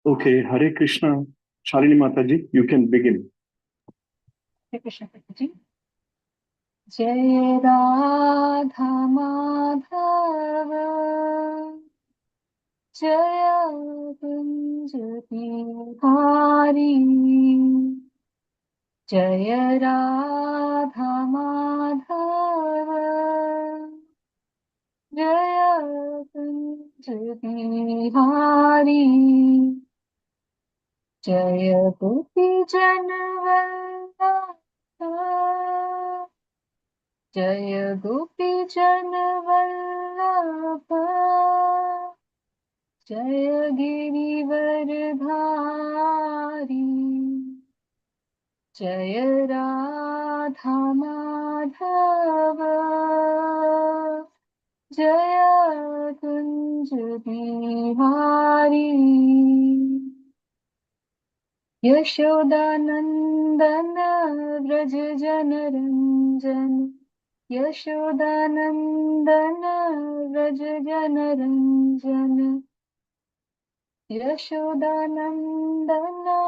Okay, Hare Krishna. Shalini Mataji, you can begin. Hare Krishna Prabhuji. Jai Radha Madhava Jaya Kunja Bihari Jaya Radha Madhava Jaya Kunja Bihari Jaya Gopi Janavallabha Jaya Gopi Janavallabha Jaya Girivaradhari Jaya Radha Madhava Jaya Kunja Bihari Yashodanandana Vraja Janaranjana Yashodanandana Vraja Janaranjana Yashodanandana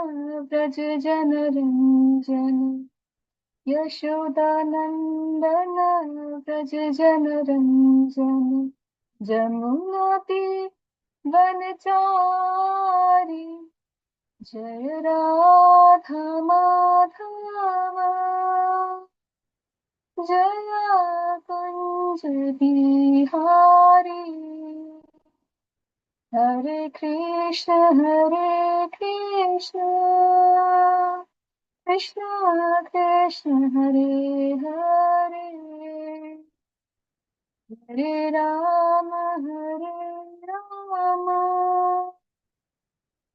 Vraja Janaranjana Yashodanandana Vraja Janaranjana Jamunati Vanachari Jaya Radha Madhava Jaya Kunja Bihari Hare Krishna Krishna Krishna Hare Hare Hare Rama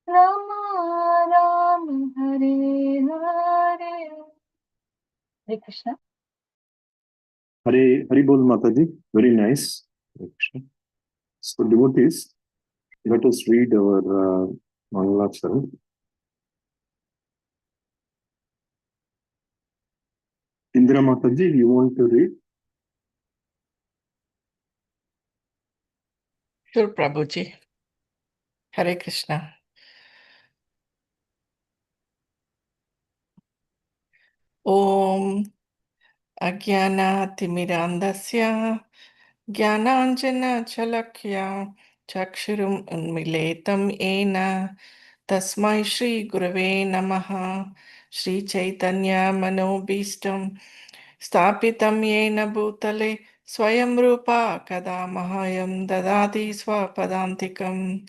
Rama Rama Hare Hare Hare Krishna. Hari Bol Mataji, very nice. Hare Krishna. So devotees, let us read our Mangalacharan. Indira Mataji, you want to read? Sure, Prabhuji. Hare Krishna. Om Ajnana-timirandasya Jnananjana-chalakya Chakshurum unmiletam ena Tasmai Shri Gurave Namaha Shri Chaitanya Manobhistam Stapitam yena bhutale Swayam Rupa Kada Mahayam Dadati Swapadantikam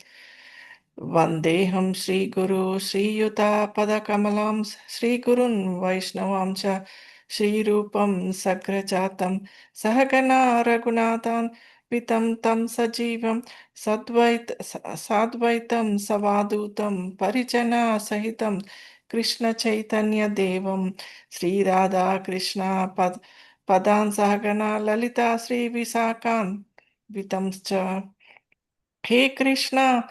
Vandeham Sri Guru Sri Yuta Padakamalam Sri Gurun Vaishnavam cha Sri Rupam Sagrajatam Sahagana Raghunathan Vitam Tam Sajivam Sadvaitam Savadutam Parijana Sahitam Krishna Chaitanya Devam Sri Radha Krishna Padan Sahagana Lalita Sri Visakan Vitamscha He Krishna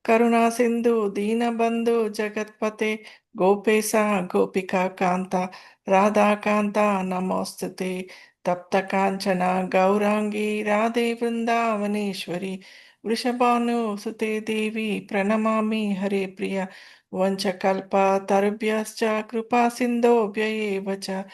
Karuna Sindhu Dina Bandhu Jagatpate Gopesa Gopika Kanta Radha Kanta Namostute Tapta Kanchana Gaurangi Radhe Vrindavaneshwari Vrishabhanu Sute Devi Pranamami Hare Priya Vanchakalpa Tarubhyascha Krupa Sindho Vyayevacha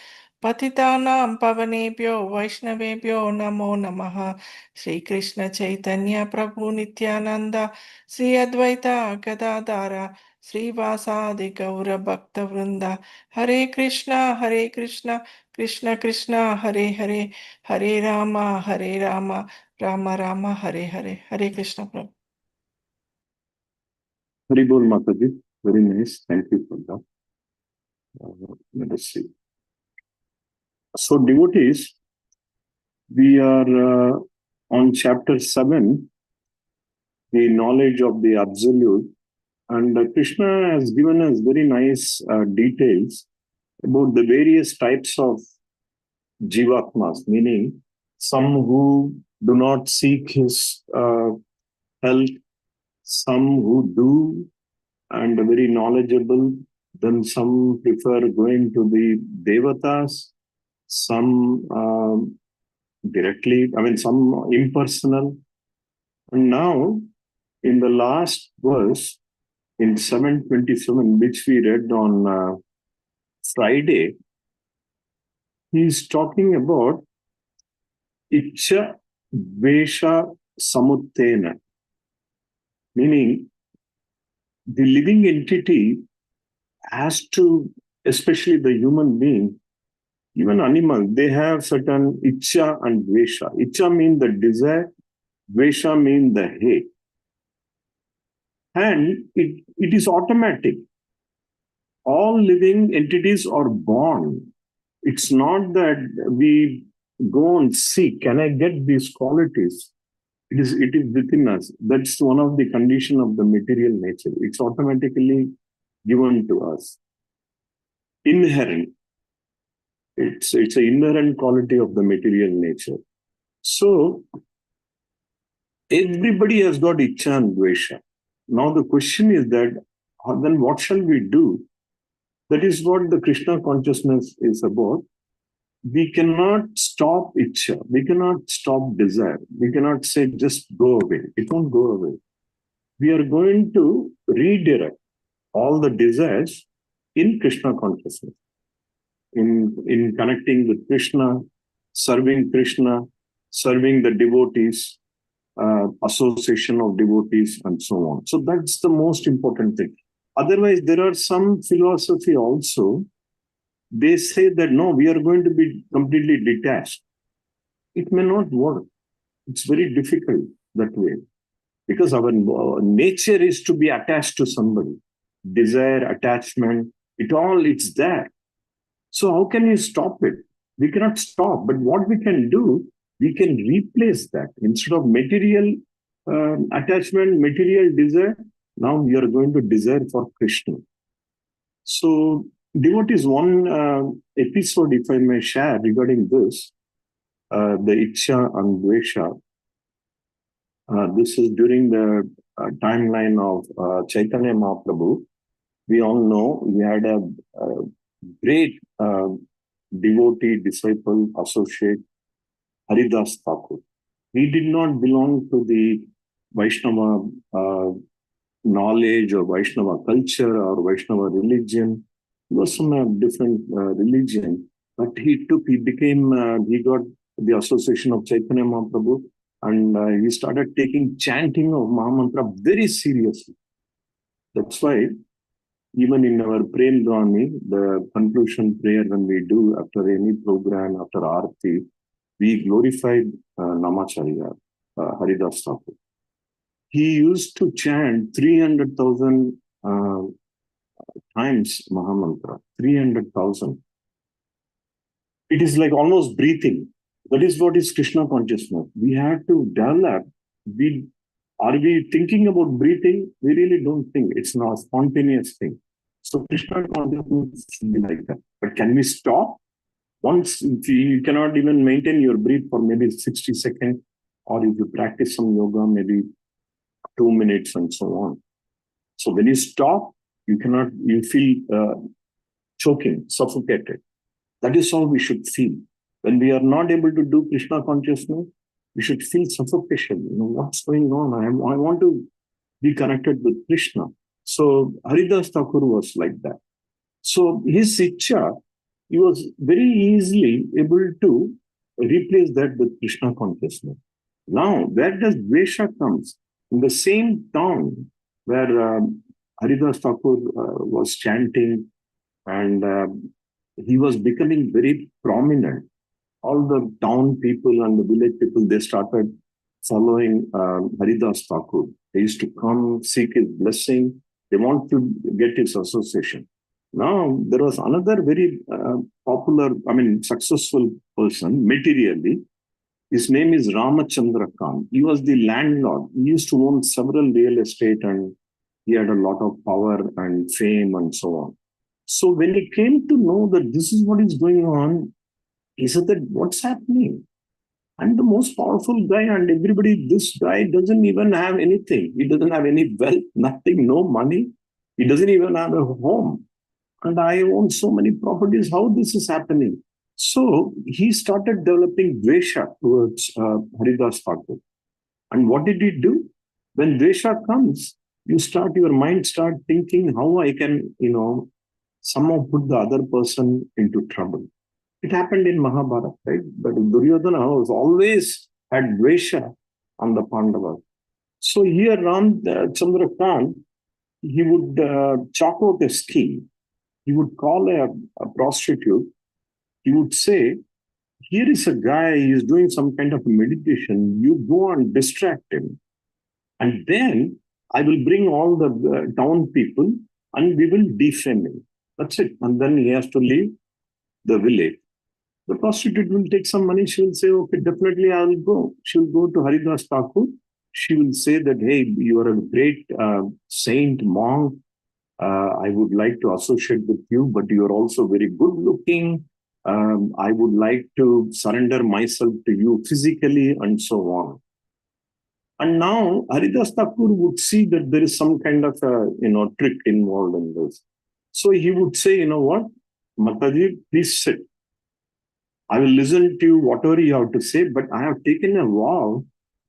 Patitanam Pavanebhyo Vaishnavebhyo Namo Namaha Sri Krishna Chaitanya Prabhu Nityananda Sri Advaita Gadadara Sri Vasadi Gaura Bhakta Vrinda Hare Krishna Krishna Krishna Hare Hare Hare Rama Rama Rama Hare Hare Hare Krishna Prabhu. Hari Bol Mataji, very nice. Thank you for that. Let us see. So devotees, we are on chapter 7, the knowledge of the Absolute, and Krishna has given us very nice details about the various types of jivatmas, meaning some who do not seek his help, some who do and are very knowledgeable, then some prefer going to the devatas, some directly, some impersonal. And now, in the last verse, in 727, which we read on Friday, he's talking about Ichcha Vesha Samuttena, meaning the living entity has to, especially the human being, even animal, they have certain Ichcha and Vesha. Ichcha means the desire, Vesha means the hate. And it is automatic. All living entities are born. It's not that we go and seek, can I get these qualities? It is within us. That's one of the conditions of the material nature. It's automatically given to us. Inherent. It's an inherent quality of the material nature. So everybody has got Ichcha and Dvesha. Now the question is that, then what shall we do? That is what the Krishna consciousness is about. We cannot stop Ichcha. We cannot stop desire. We cannot say, just go away. It won't go away. We are going to redirect all the desires in Krishna consciousness, in connecting with Krishna, serving the devotees, association of devotees, and so on. So that's the most important thing. Otherwise, there are some philosophy also. They say that, no, we are going to be completely detached. It may not work. It's very difficult that way. Because our nature is to be attached to somebody. Desire, attachment, it's there. So how can you stop it? We cannot stop. But what we can do, we can replace that. Instead of material attachment, material desire, now we are going to desire for Krishna. So devotees, one episode, if I may share regarding this, the Ichcha and Dvesha. This is during the timeline of Chaitanya Mahaprabhu. We all know we had a great devotee, disciple, associate, Haridas Thakur. He did not belong to the Vaishnava knowledge or Vaishnava culture or Vaishnava religion. He was from a different religion, but he got the association of Chaitanya Mahaprabhu, and he started taking chanting of Mahamantra very seriously. That's why even in our Prem Dwani, the conclusion prayer when we do after any program, after Aarti, we glorified Namacharya, Haridas Thakur. He used to chant 300,000 times Mahamantra, 300,000. It is like almost breathing. That is what is Krishna consciousness. We have to develop. Are we thinking about breathing? We really don't think. It's not a spontaneous thing. So Krishna consciousness should be like that. But can we stop? Once you cannot even maintain your breath for maybe 60 seconds, or if you practice some yoga, maybe 2 minutes and so on. So when you stop, you feel choking, suffocated. That is how we should feel. When we are not able to do Krishna consciousness, we should feel suffocation. What's going on? I want to be connected with Krishna. So Haridas Thakur was like that. So his Ichcha, he was very easily able to replace that with Krishna consciousness. Now, where does Dvesha comes? In the same town where Haridas Thakur was chanting, and he was becoming very prominent. All the town people and the village people, they started following Haridas Thakur. They used to come seek his blessing. They want to get his association. Now, there was another very popular, successful person, materially. His name is Ramachandra Khan. He was the landlord. He used to own several real estate, and he had a lot of power and fame and so on. So when he came to know that this is what is going on, he said that, what's happening? I'm the most powerful guy, and this guy doesn't even have anything. He doesn't have any wealth, nothing, no money. He doesn't even have a home. And I own so many properties. How this is happening? So he started developing Dvesha towards Haridas Thakur. And what did he do? When Dvesha comes, your mind start thinking how I can, somehow put the other person into trouble. It happened in Mahabharata, right? But Duryodhana was always had dvesha on the Pandavas. So here Ramchandra Khan, he would chalk out a scheme. He would call a prostitute. He would say, here is a guy, he is doing some kind of meditation. You go and distract him. And then I will bring all the town people and we will defame him. That's it. And then he has to leave the village. The prostitute will take some money. She will say, okay, definitely I will go. She will go to Haridas Thakur. She will say that, hey, you are a great saint, monk. I would like to associate with you, but you are also very good looking. I would like to surrender myself to you physically and so on. And now Haridas Thakur would see that there is some kind of trick involved in this. So he would say, you know what, Mataji, please sit. I will listen to you, whatever you have to say, but I have taken a vow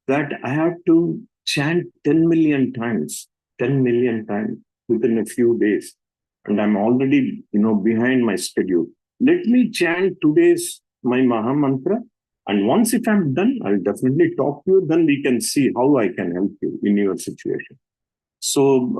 that I have to chant 10 million times within a few days. And I'm already, behind my schedule. Let me chant today's my Maha Mantra. And once if I'm done, I'll definitely talk to you. Then we can see how I can help you in your situation. So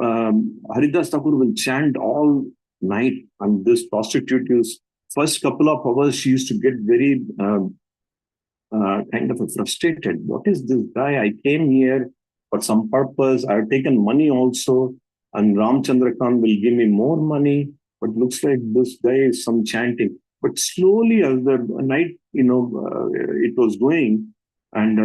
Haridas Thakur will chant all night. And this prostitute used first couple of hours, she used to get very kind of frustrated. What is this guy? I came here for some purpose. I've taken money also. And Ramchandra Khan will give me more money. But looks like this guy is some chanting. But slowly as the night, it was going, and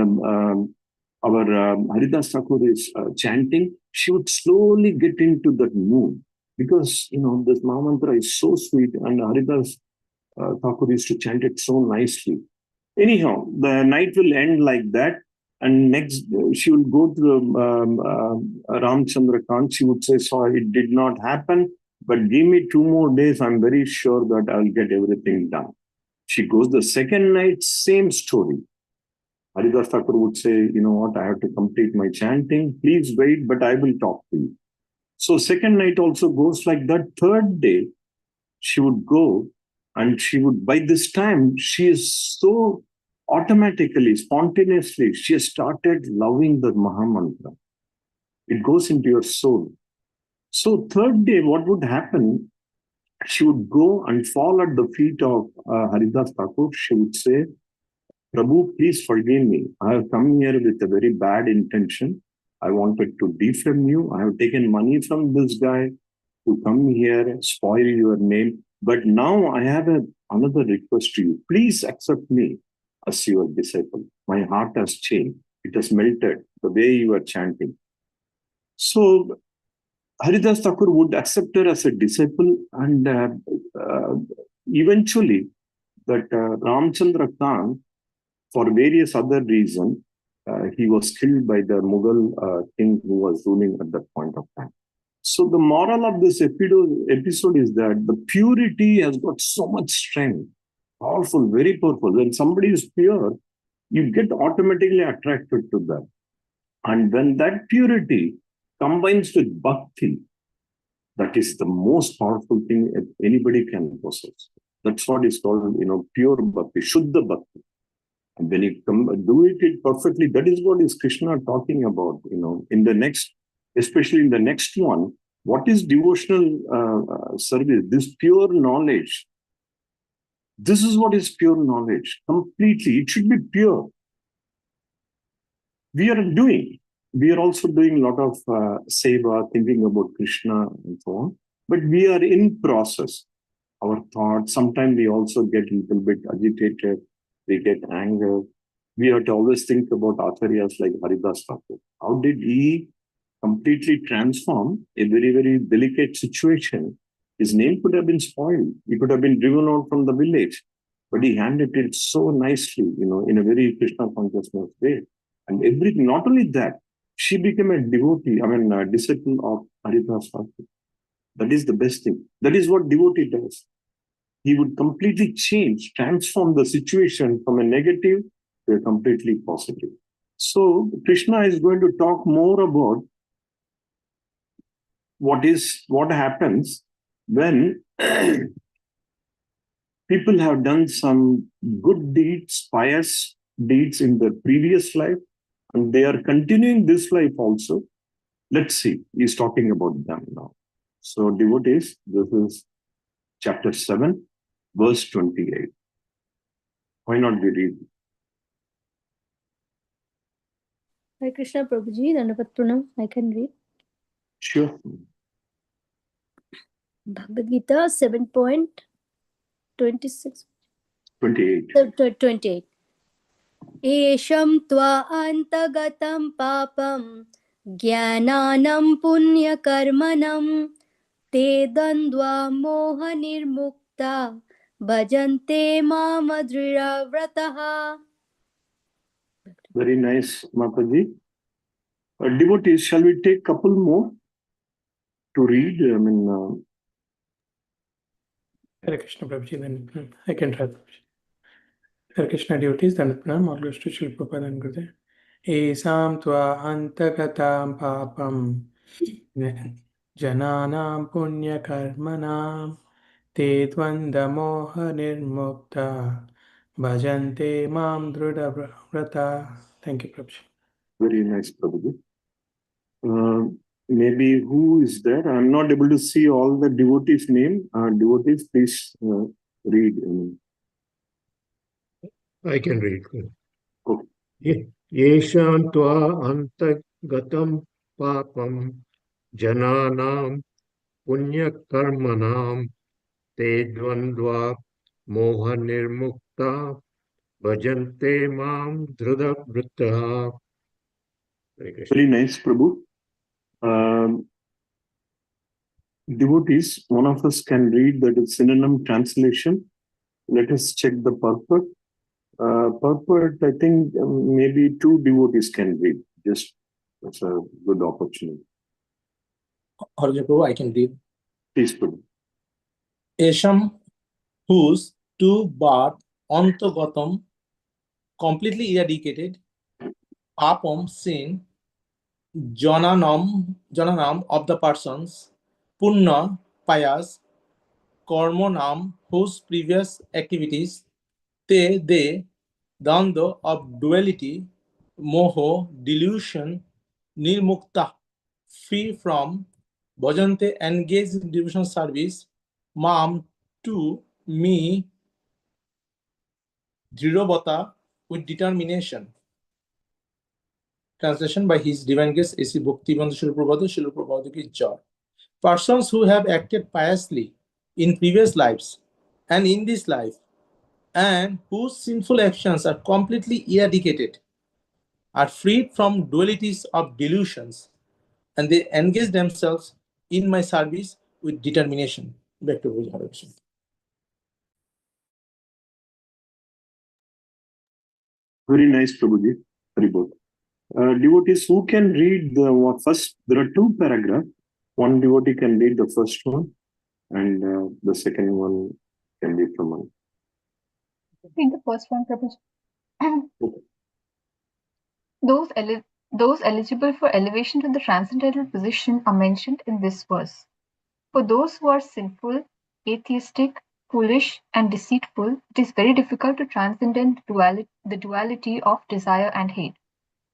our Haridas Thakur is chanting, she would slowly get into that mood. Because, this Maha Mantra is so sweet, and Haridas Thakur used to chant it so nicely. Anyhow, the night will end like that. And next, she will go to Ramchandra Khan. She would say, sorry, it did not happen. But give me 2 more days, I'm very sure that I'll get everything done. She goes the second night, same story. Haridas Thakur would say, you know what, I have to complete my chanting. Please wait, but I will talk to you. So second night also goes like that. Third day, she would go and she would, by this time, she is so automatically, spontaneously, she has started loving the Maha Mantra. It goes into your soul. So third day, what would happen? She would go and fall at the feet of Haridas Thakur. She would say, Prabhu, please forgive me. I have come here with a very bad intention. I wanted to defame you. I have taken money from this guy to come here, spoil your name. But now I have another request to you. Please accept me as your disciple. My heart has changed. It has melted the way you are chanting. So Haridas Thakur would accept her as a disciple, and eventually that Ramchandra Khan, for various other reasons, he was killed by the Mughal king who was ruling at that point of time. So the moral of this episode is that the purity has got so much strength, powerful, very powerful. When somebody is pure, you get automatically attracted to that. And when that purity combines with bhakti, that is the most powerful thing anybody can possess. That's what is called, pure bhakti, shuddha bhakti. And when you do it perfectly, that is what is Krishna talking about, in the next, especially in the next one. What is devotional service? This pure knowledge. This is what is pure knowledge. Completely. It should be pure. We are also doing a lot of seva, thinking about Krishna and so on. But we are in process. Our thoughts, sometimes we also get a little bit agitated. We get anger. We have to always think about acharyas like Haridas Thakur. How did he completely transform a very, very delicate situation? His name could have been spoiled. He could have been driven out from the village. But he handled it so nicely, in a very Krishna consciousness way. And everything, not only that, she became a devotee, a disciple of Haridas Thakur. That is the best thing. That is what devotee does. He would completely transform the situation from a negative to a completely positive. So Krishna is going to talk more about what happens when people have done some good deeds, pious deeds in their previous life, and they are continuing this life also. Let's see, he's talking about them now. So devotees, this is chapter 7, verse 28. Why not we read? Hare Krishna Prabhuji, Dandavat Pranam, I can read. Sure. Bhagavad Gita 7.26. 28. 28. Yeṣāṁ tva anta-gataṁ pāpaṁ janānāṁ puṇya-karmaṇām te dvandva-moha-nirmuktā bhajante māṁ dṛḍha-vratāḥ. Very nice, Mataji. Devotees, shall we take couple more to read? I mean, Hare Krishna Prabhuji, then I can try. Hare Krishna devotees, Dandavat Pranam, all goes to Srila Prabhupada and Gurudev. Yeṣāṁ tva anta-gataṁ pāpaṁ janānāṁ puṇya-karmaṇām te dvandva-moha-nirmuktā bhajante māṁ dṛḍha-vratāḥ. Thank you, Prabhuji. very nice, Prabhuji. Maybe who is there? I'm not able to see all the devotees' name. Devotees, please read. I can read. Okay. Yeṣāṁ tva anta-gataṁ pāpaṁ janānāṁ puṇya-karmaṇām te dvandva-moha-nirmuktā bhajante māṁ dṛḍha-vratāḥ. Very nice, Prabhu. Devotees, one of us can read that synonym translation. Let us check the purport. Purport, I think maybe two devotees can read. Just that's a good opportunity. Prabhu, I can read. Please, Prabhu. Yeṣāṁ, whose to birth anta-gataṁ, completely eradicated, pāpaṁ, sin, janānāṁ of the persons, puṇya, pious, karmaṇām, whose previous activities, they, dvandva of duality, moho, delusion, nirmuktā, free from, bhajante, engaged in devotional service, māṁ, to me, dṛḍha-vratāḥ, with determination. Translation by His Divine Grace A.C. Bhaktivedanta Srila Prabhupada ki jai. Persons who have acted piously in previous lives and in this life, and whose sinful actions are completely eradicated, are freed from dualities of delusions, and they engage themselves in my service with determination. Back to Bhagavad. Very nice, Prabhuji. Very good. Devotees, who can read the first? There are two paragraphs. One devotee can read the first one, and the second one can be from one. Read the first one, Prabhuji. Okay. Those eligible for elevation to the transcendental position are mentioned in this verse. For those who are sinful, atheistic, foolish, and deceitful, it is very difficult to transcend the duality of desire and hate.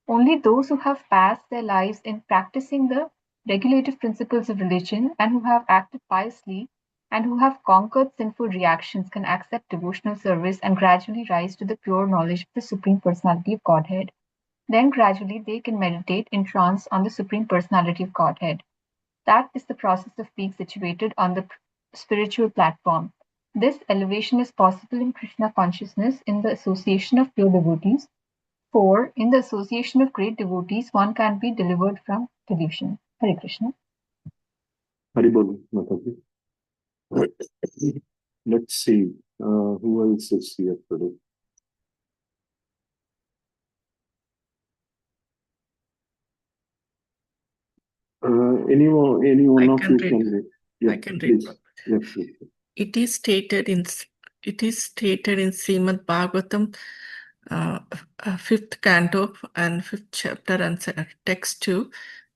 Only those who have passed their lives in practicing the regulative principles of religion and who have acted piously and who have conquered sinful reactions can accept devotional service and gradually rise to the pure knowledge of the Supreme Personality of Godhead. Then gradually they can meditate in trance on the Supreme Personality of Godhead. That is the process of being situated on the spiritual platform. This elevation is possible in Krishna consciousness in the association of pure devotees. For in the association of great devotees, one can be delivered from delusion. Hare Krishna. Haribol, Mataji. Let's see who else is here today. Anyone I of can you read. can read. Yeah, I can read. please. Yes, please. It is stated in Srimad Bhagavatam, 5th canto and 5th chapter and text 2,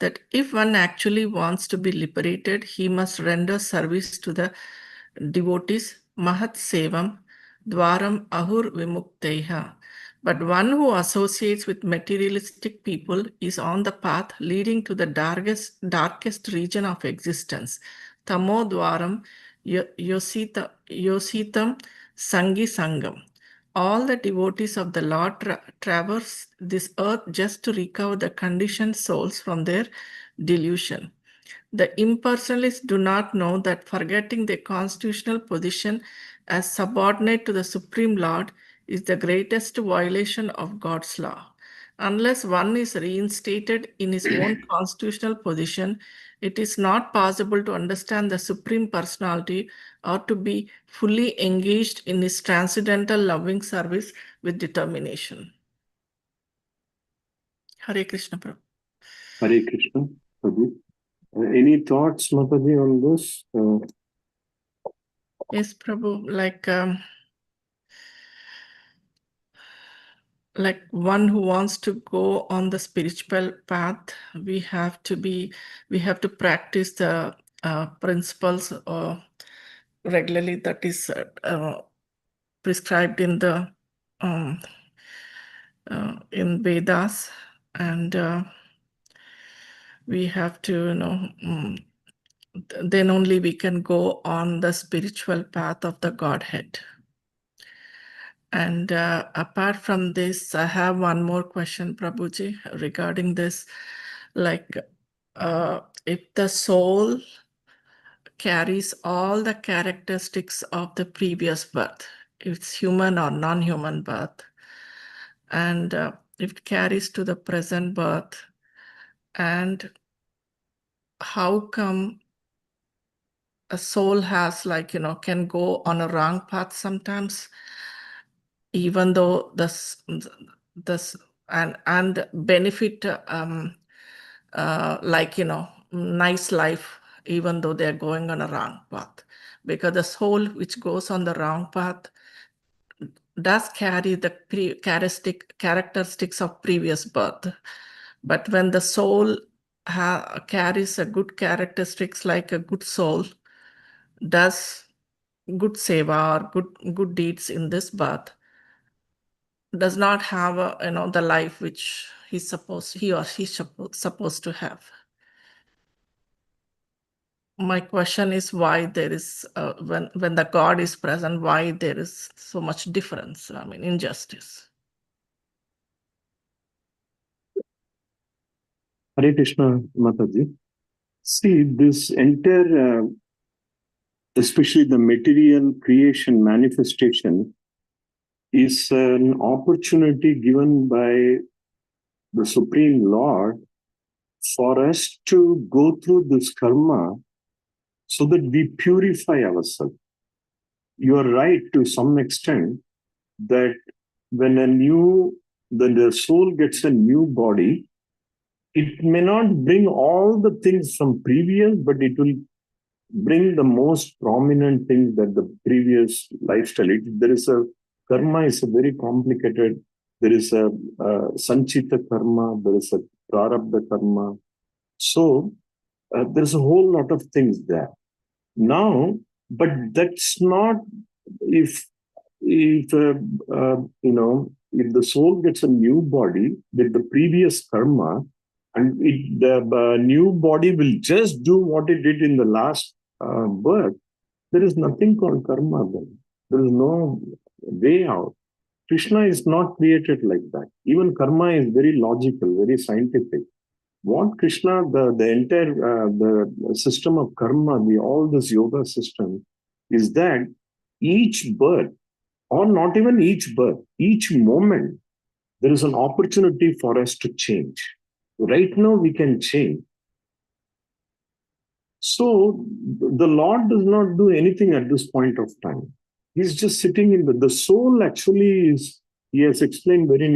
that if one actually wants to be liberated, he must render service to the devotees, mahat sevam, dvaram ahur vimukteha. But one who associates with materialistic people is on the path leading to the darkest region of existence. Tamo dvaram yositam sangi sangam. All the devotees of the Lord traverse this earth just to recover the conditioned souls from their delusion. The impersonalists do not know that forgetting their constitutional position as subordinate to the Supreme Lord is the greatest violation of God's law. Unless one is reinstated in his own constitutional position, it is not possible to understand the Supreme Personality or to be fully engaged in his transcendental loving service with determination. Hare Krishna Prabhu. Hare Krishna, Prabhu. Any thoughts, Mataji, on this? Yes, Prabhu, like one who wants to go on the spiritual path, we have to practice the principles regularly that is prescribed in the in Vedas, and we have to then only we can go on the spiritual path of the Godhead. And apart from this, I have one more question, Prabhuji, regarding this. Like, if the soul carries all the characteristics of the previous birth, if it's human or non-human birth, and if it carries to the present birth, and how come a soul has can go on a wrong path sometimes, even though this and benefit nice life, even though they're going on a wrong path, because the soul which goes on the wrong path does carry the characteristics of previous birth. But when the soul carries a good characteristics, like a good soul does good seva or good deeds in this birth, does not have the life which he or she supposed to have. My question is why there is when the God is present, why there is so much difference, injustice. Hare Krishna, Mataji. See, this entire, especially the material creation manifestation, is an opportunity given by the Supreme Lord for us to go through this karma so that we purify ourselves. You are right to some extent that when the soul gets a new body, it may not bring all the things from previous, but it will bring the most prominent things that the previous lifestyle. Karma is a very complicated. There is a sanchita karma, there is a prarabdha karma. So there's a whole lot of things there. Now, but that's not if the soul gets a new body with the previous karma, and the new body will just do what it did in the last birth, there is nothing called karma then. There is no way out. Krishna is not created like that. Even karma is very logical, very scientific. What Krishna, the entire the system of karma, all this yoga system, is that each birth, or not even each birth, each moment, there is an opportunity for us to change. Right now, we can change. So the Lord does not do anything at this point of time. He's just sitting in the soul actually is, he has explained very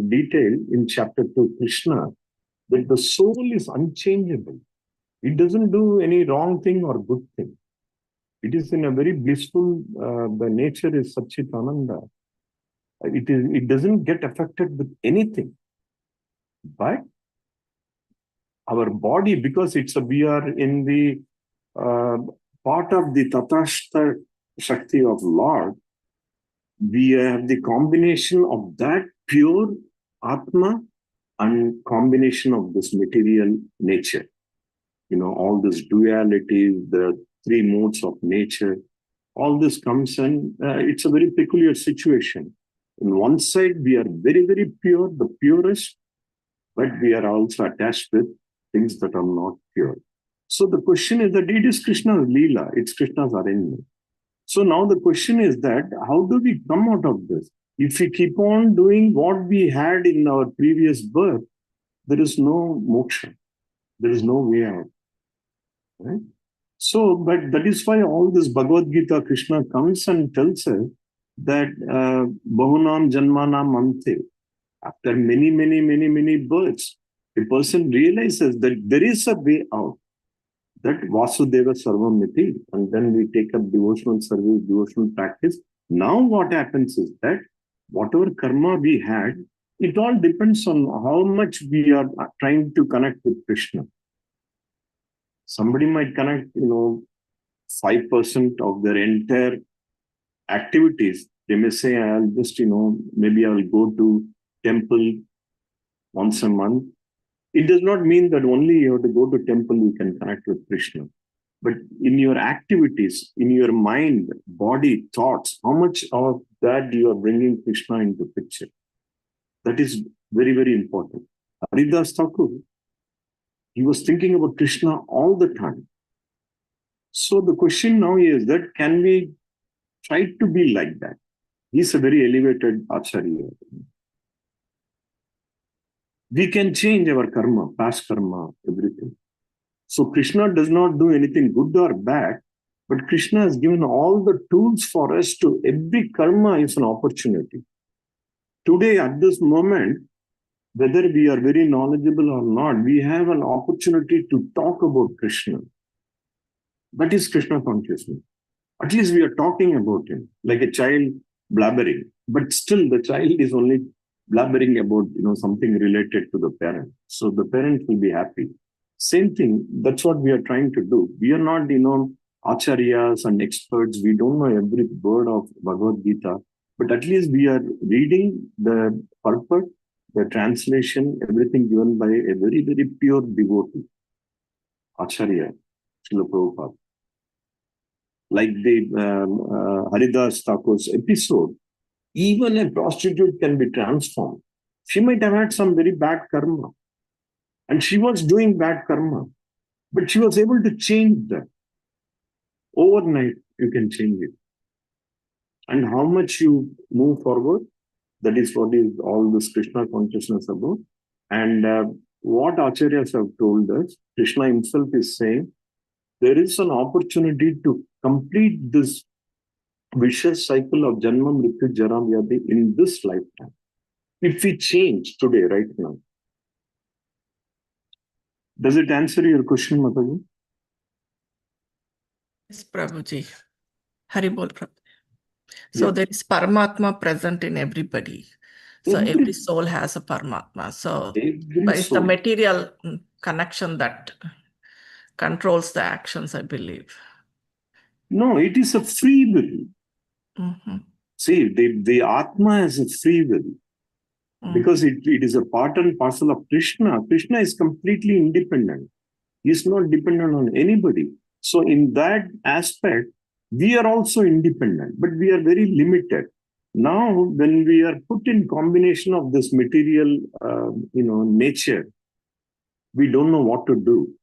detail in chapter 2, Krishna, that the soul is unchangeable. It doesn't do any wrong thing or good thing. It is in a very blissful, the nature is Satchitananda. It doesn't get affected with anything. But our body, because we are in the part of the Tatashta Shakti of Lord, we have the combination of that pure Atma and combination of this material nature. All this dualities, the three modes of nature, all this comes, and it's a very peculiar situation. On one side, we are very, very pure, the purest, but we are also attached with things that are not pure. So the question is that it is Krishna's Leela, it's Krishna's arrangement. So now the question is that how do we come out of this? If we keep on doing what we had in our previous birth, there is no moksha. There is no way out. Right? So, but that is why all this Bhagavad Gita, Krishna comes and tells us that Bahunam Janmanam Ante, after many, many, many, many births, a person realizes that there is a way out. That Vasudeva Sarvamiti, and then we take up devotional service, devotional practice. Now what happens is that whatever karma we had, it all depends on how much we are trying to connect with Krishna. Somebody might connect, 5% of their entire activities. They may say, I'll just, maybe I'll go to temple once a month. It does not mean that only you have to go to temple, you can connect with Krishna. But in your activities, in your mind, body, thoughts, how much of that you are bringing Krishna into picture? That is very, very important. Haridas Thakur, he was thinking about Krishna all the time. So the question now is that can we try to be like that? He's a very elevated Acharya. We can change our karma, past karma, everything. So Krishna does not do anything good or bad, but Krishna has given all the tools for us to, every karma is an opportunity. Today, at this moment, whether we are very knowledgeable or not, we have an opportunity to talk about Krishna. That is Krishna consciousness. At least we are talking about him, like a child blabbering. But still, the child is only blabbering about something related to the parent. So the parent will be happy. Same thing, that's what we are trying to do. We are not, acharyas and experts. We don't know every word of Bhagavad Gita, but at least we are reading the purport, the translation, everything given by a very, very pure devotee, Acharya, Srila Prabhupada. Like the Haridas Thakur's episode, even a prostitute can be transformed. She might have had some very bad karma, and she was doing bad karma, but she was able to change that. Overnight, you can change it. And how much you move forward, that is what is all this Krishna consciousness about. And what Acharyas have told us, Krishna himself is saying, there is an opportunity to complete this vicious cycle of Janma, Mrityu, Jara, Vyadhi in this lifetime. If we change today, right now. Does it answer your question, Mataji? Yes, Prabhuji. Haribol Prabhuji. So there is Paramatma present in everybody. So every soul has a Paramatma. So but it's the material connection that controls the actions, I believe. No, it is a free will. Mm-hmm. See, the Atma has a free will. Because it is a part and parcel of Krishna. Krishna is completely independent. He is not dependent on anybody. So in that aspect, we are also independent, but we are very limited. Now, when we are put in combination of this material, nature, we don't know what to do.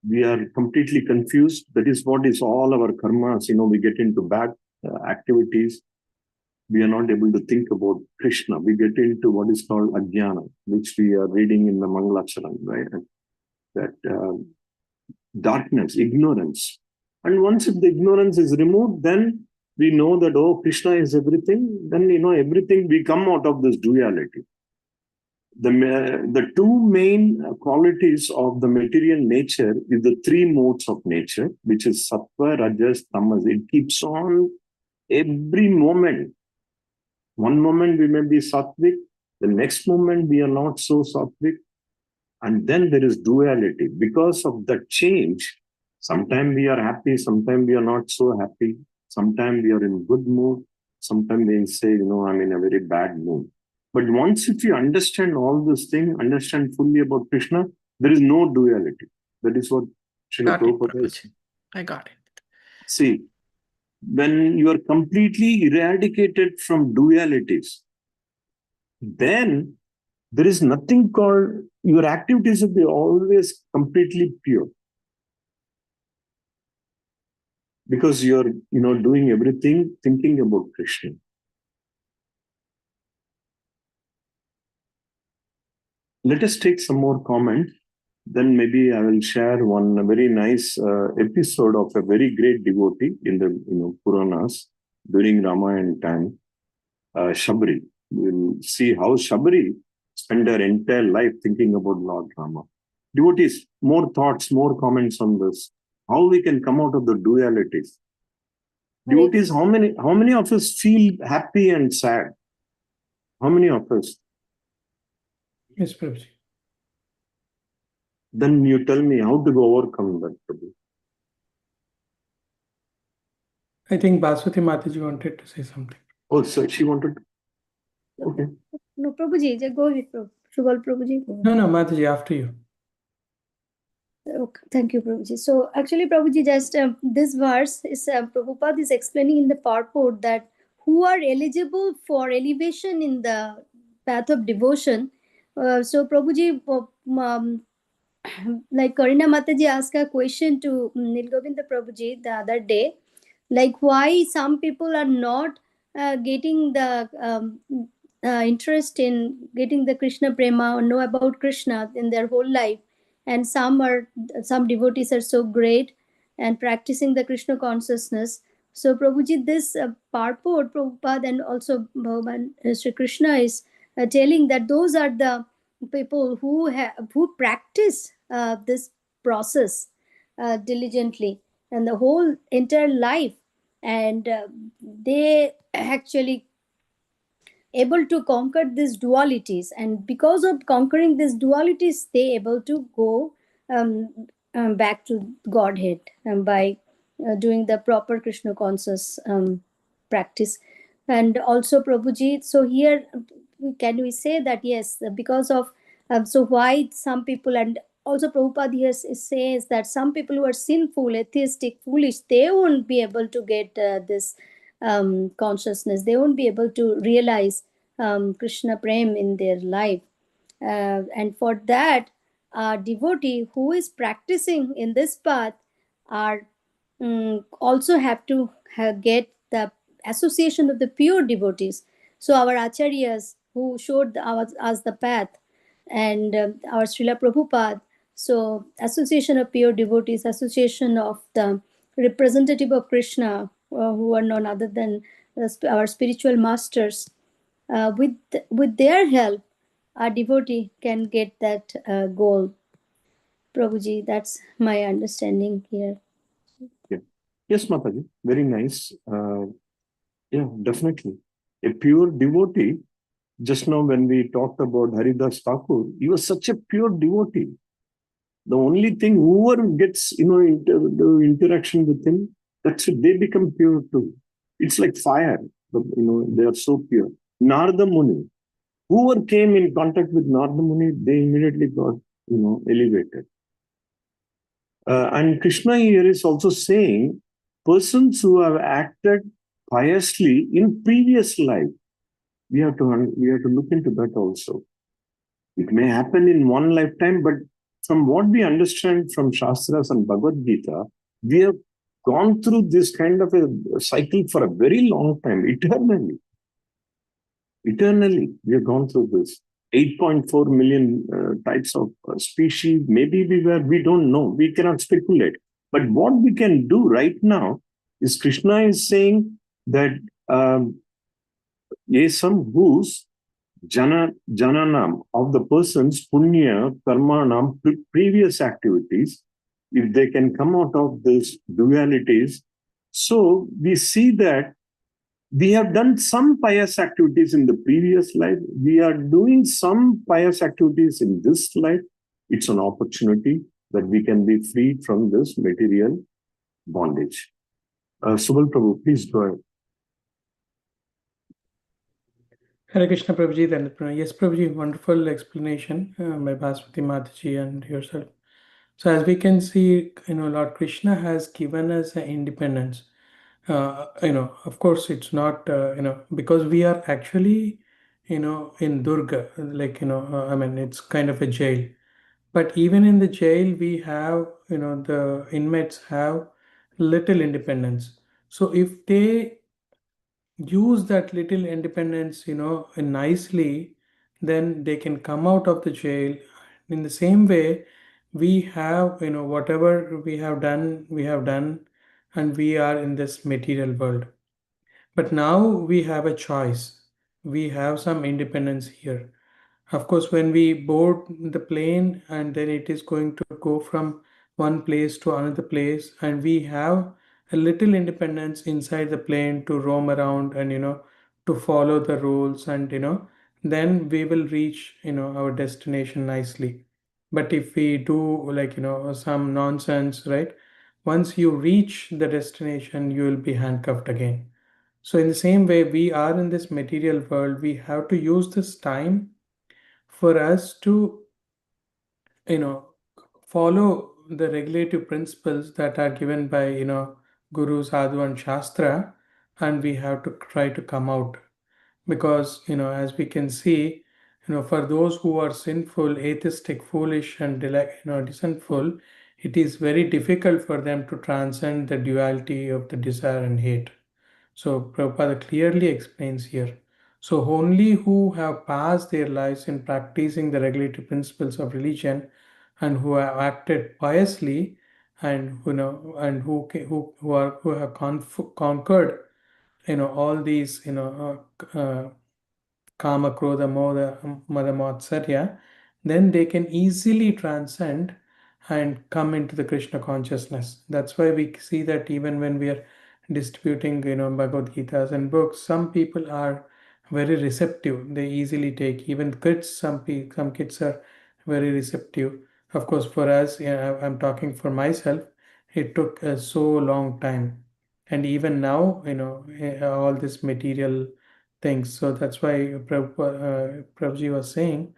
We are completely confused. That is what is all our karmas. We get into bad activities. We are not able to think about Krishna. We get into what is called ajnana, which we are reading in the Mangalacharan, right? That darkness, ignorance. And once if the ignorance is removed, then we know that, oh, Krishna is everything. Then, everything, we come out of this duality. The two main qualities of the material nature is the three modes of nature, which is sattva, rajas, tamas. It keeps on every moment. One moment we may be sattvic, the next moment we are not so sattvic, And then there is duality. Because of that change, sometimes we are happy, sometimes we are not so happy, sometimes we are in good mood, sometimes we say, I'm in a very bad mood. But once if you understand all this thing, understand fully about Krishna, there is no duality. That is what Srila Prabhupada is. I got it. See, when you are completely eradicated from dualities, then there is nothing called, your activities will be always completely pure. Because you're, doing everything thinking about Krishna. Let us take some more comment. Then maybe I will share one very nice episode of a very great devotee in the Puranas during Ramayana time, Shabri. We'll see how Shabri spent her entire life thinking about Lord Rama. Devotees, more thoughts, more comments on this. How we can come out of the dualities. Devotees, how many of us feel happy and sad? How many of us? Yes, Prabhuji. Then you tell me how to overcome that, Prabhu. I think Baswati Mataji wanted to say something. Oh, so she wanted to... Okay. No, Prabhuji, just go with Subal Prabhuji. No, Mataji, after you. Okay, thank you, Prabhuji. So actually, Prabhuji, just this verse is Prabhupada is explaining in the purport that who are eligible for elevation in the path of devotion. So Prabhuji, like Karina Mataji asked a question to Nilgovinda Prabhuji the other day, like why some people are not getting the interest in getting the Krishna prema or know about Krishna in their whole life, and some devotees are so great and practicing the Krishna consciousness. So Prabhuji, this purport Prabhupada and also Bhagavan Sri Krishna is telling that those are the people who practice this process diligently and the whole entire life, and they actually able to conquer these dualities, and because of conquering these dualities they able to go back to Godhead by doing the proper Krishna conscious practice. And also Prabhuji, so here can we say that yes, because of so why some people, and also Prabhupada here says that some people who are sinful, atheistic, foolish, they won't be able to get this consciousness, they won't be able to realize Krishna Prem in their life. And for that, a devotee who is practicing in this path are also have to get the association of the pure devotees. So our acharyas who showed us the path, and our Srila Prabhupada, so association of pure devotees, association of the representative of Krishna, who are none other than our spiritual masters, with their help, a devotee can get that goal. Prabhuji, that's my understanding here. Yeah. Yes, Mataji, very nice. Yeah, definitely. A pure devotee, just now when we talked about Haridas Thakur, he was such a pure devotee. The only thing, whoever gets, the interaction with him, that's it, they become pure too. It's like fire, but, they are so pure. Narada Muni, whoever came in contact with Narada Muni, they immediately got, elevated. And Krishna here is also saying, persons who have acted piously in previous life, we have to look into that also. It may happen in one lifetime, but from what we understand from Shastras and Bhagavad Gita, we have gone through this kind of a cycle for a very long time, eternally. Eternally, we have gone through this. 8.4 million types of species. Maybe we don't know. We cannot speculate. But what we can do right now is Krishna is saying that yeṣāṁ, whose janānāṁ, of the person's puṇya-karmaṇām, previous activities, if they can come out of these dualities. So we see that we have done some pious activities in the previous life. We are doing some pious activities in this life. it's an opportunity that we can be free from this material bondage. Subal Prabhu, please go ahead. Hare Krishna Prabhuji, yes Prabhuji, wonderful explanation by Basmati Mataji and yourself. So as we can see, Lord Krishna has given us independence. Of course, it's not, because we are actually, in Durga, like, it's kind of a jail. But even in the jail, we have, the inmates have little independence. So if they use that little independence, nicely, then they can come out of the jail. In the same way, we have, whatever we have done, and we are in this material world. But now we have a choice. We have some independence here. Of course, when we board the plane and then it is going to go from one place to another place, and we have a little independence inside the plane to roam around and to follow the rules, and then we will reach our destination nicely. But if we do like some nonsense, right? Once you reach the destination, you will be handcuffed again. So in the same way, we are in this material world. We have to use this time for us to follow the regulative principles that are given by Guru, Sadhu and Shastra, and we have to try to come out. Because as we can see, for those who are sinful, atheistic, foolish and deceitful, it is very difficult for them to transcend the duality of the desire and hate. So Prabhupada clearly explains here. So only who have passed their lives in practicing the regulative principles of religion, and who have acted piously, and and who have conquered all these kama, krodha, mada, matsarya, then they can easily transcend and come into the Krishna consciousness. That's why we see that even when we are distributing Bhagavad Gitas and books, some people are very receptive. They easily take. Even kids, some kids are very receptive. Of course, for us, I'm talking for myself, it took so long time. And even now, all this material things. So that's why Prabhuji was saying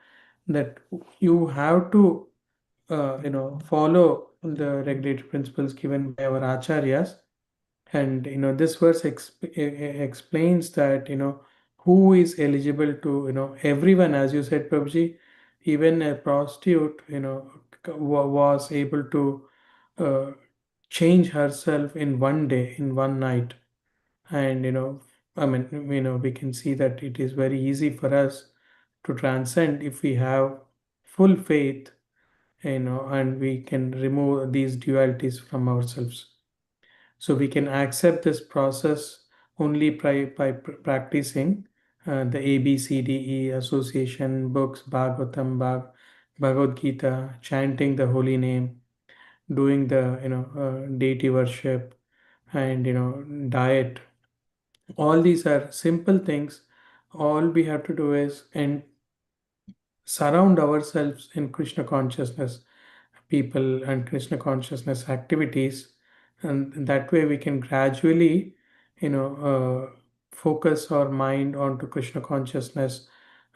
that you have to follow the regulatory principles given by our acharyas. And this verse explains that who is eligible to everyone, as you said, Prabhuji, even a prostitute was able to change herself in one day, in one night. And we can see that it is very easy for us to transcend if we have full faith, and we can remove these dualities from ourselves. So we can accept this process only by practicing the ABCDE association, books, Bhagavatam, Bhagavad Gita, chanting the holy name, doing the deity worship, and diet. All these are simple things. All we have to do is and surround ourselves in Krishna consciousness people and Krishna consciousness activities, and that way we can gradually focus our mind onto Krishna consciousness,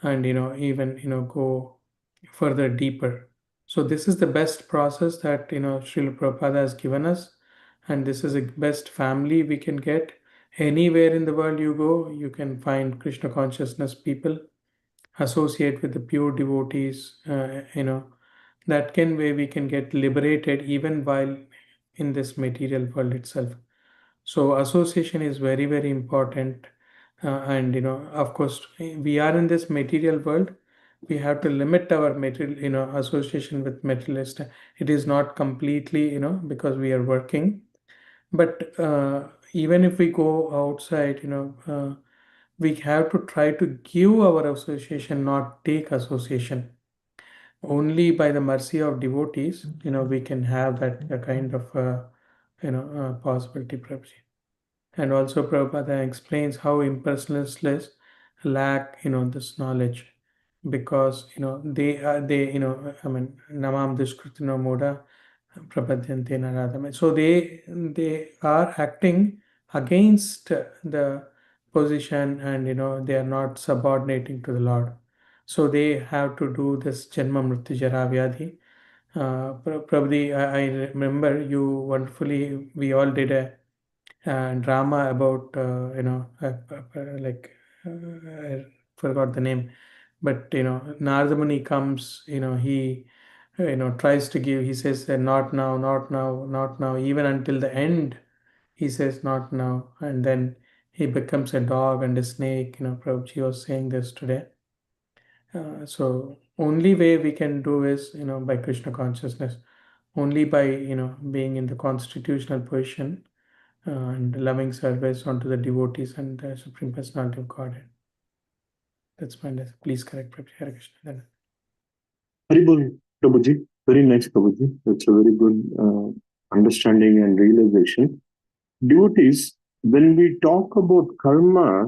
and even go further deeper. So this is the best process that Srila Prabhupada has given us, and this is the best family we can get. Anywhere in the world you go, you can find Krishna consciousness people, associate with the pure devotees, that can way we can get liberated even while in this material world itself. So association is very, very important. And of course, we are in this material world. We have to limit our material, association with materialist. It is not completely, because we are working. But even if we go outside, we have to try to give our association, not take association. Only by the mercy of devotees, we can have that kind of, possibility, Prabhuji. And also Prabhupada explains how impersonalists lack, this knowledge. because they namam duskritino moda prapadyante naradame. So they are acting against the position, and they are not subordinating to the Lord. So they have to do this janma mrityu jara vyadhi. Prabhuji, I remember you wonderfully. We all did a drama about I forgot the name, but Narada Muni comes. He tries to give. He says not now, not now, not now. Even until the end, he says not now, and then he becomes a dog and a snake. Prabhuji was saying this today. So only way we can do is by Krishna consciousness, only by being in the constitutional position and loving service onto the devotees and the Supreme Personality of Godhead. That's my lesson. Please correct Prabhuji. Hare Krishna. Haribol, Prabhuji. Very nice, Prabhuji. That's a very good understanding and realization. Devotees, when we talk about karma,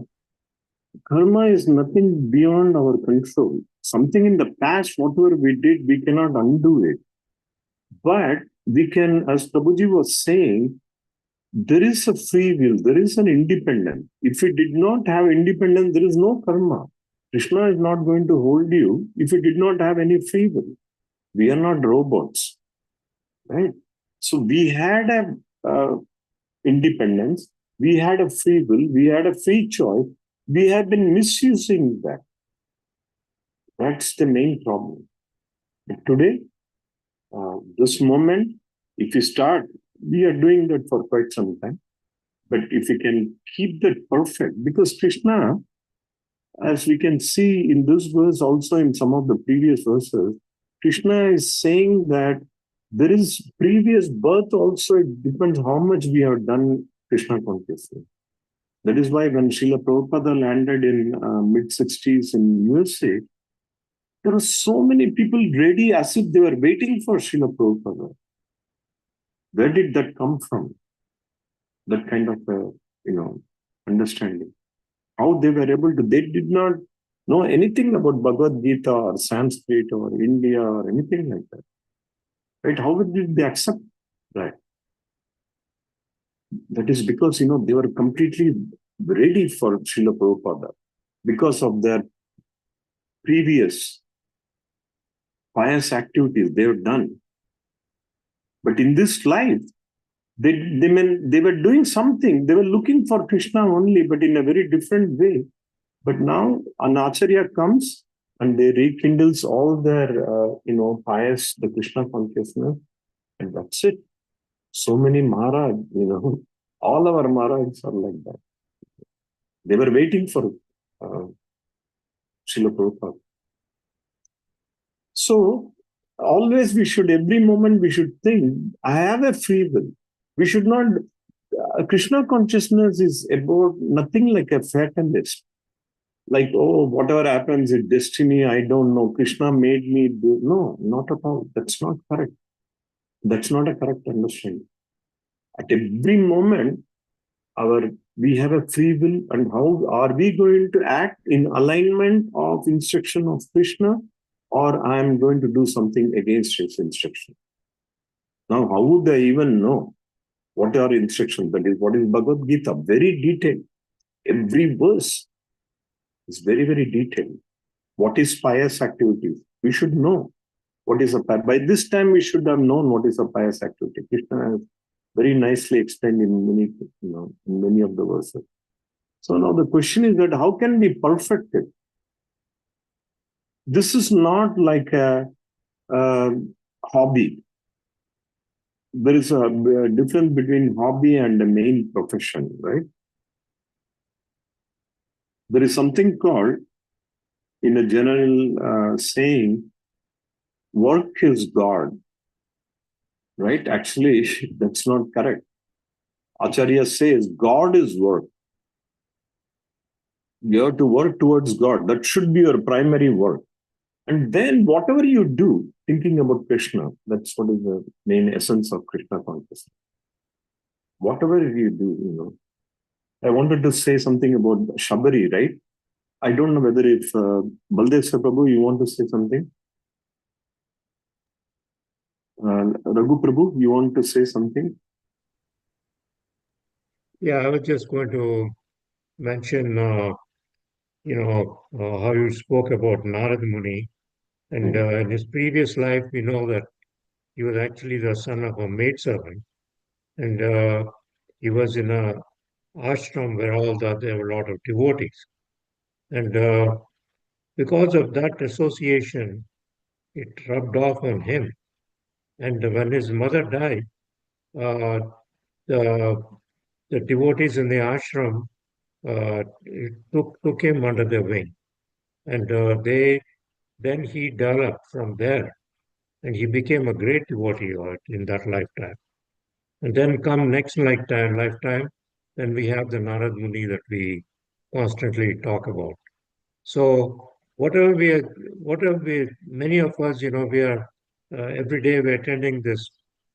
karma is nothing beyond our control. Something in the past, whatever we did, we cannot undo it. But we can, as Prabhuji was saying, there is a free will, there is an independence. If we did not have independence, there is no karma. Krishna is not going to hold you if you did not have any free will. We are not robots, right? So we had a independence, we had a free will, we had a free choice. We have been misusing that. That's the main problem. But today, this moment, if we start, we are doing that for quite some time. But if we can keep that perfect, because Krishna, as we can see in this verse, also in some of the previous verses, Krishna is saying that there is previous birth also. It depends how much we have done Krishna consciously. That is why when Srila Prabhupada landed in mid-60s in USA, there were so many people ready as if they were waiting for Srila Prabhupada. Where did that come from? That kind of, understanding. How they were able to, they did not know anything about Bhagavad Gita or Sanskrit or India or anything like that. Right? How did they accept that? That is because, they were completely ready for Srila Prabhupada because of their previous pious activities they have done. But in this life, they were doing something. They were looking for Krishna only, but in a very different way. But now an Acharya comes and they rekindles all their, pious, the Krishna consciousness, and that's it. So many Maharaj, all our Maharajas are like that. They were waiting for Srila Prabhupada. So always every moment we should think, I have a free will. We should not, Krishna consciousness is about nothing like a fatalist. Like, oh, whatever happens is destiny, I don't know. Krishna made me do. No, not at all. That's not correct. That's not a correct understanding. At every moment, we have a free will, and how are we going to act in alignment of instruction of Krishna, or I am going to do something against his instruction? Now, how would I even know what are instructions? That is, what is Bhagavad Gita? Very detailed. Every verse is very, very detailed. What is pious activity? We should know what is a pious. By this time, we should have known what is a pious activity. Krishna has very nicely explained in many of the verses. So now the question is that how can we perfect it? This is not like a hobby. There is a difference between hobby and the main profession, right? There is something called, in a general saying, work is God, right? Actually, that's not correct. Acharya says God is work. You have to work towards God. That should be your primary work. And then whatever you do, thinking about Krishna, that's what is the main essence of Krishna consciousness. Whatever you do, I wanted to say something about Shabari, right? I don't know whether if Baldev Sir Prabhu, you want to say something? Raghu Prabhu, you want to say something? Yeah, I was just going to mention, how you spoke about Narad Muni. And in his previous life, we know that he was actually the son of a maidservant. And he was in a ashram where there were a lot of devotees. And because of that association, it rubbed off on him. And when his mother died, uh, the, the devotees in the ashram took him under their wing. And then he developed from there. And he became a great devotee in that lifetime. And then come next lifetime, then we have the Narad Muni that we constantly talk about. So many of us, we are every day we're attending this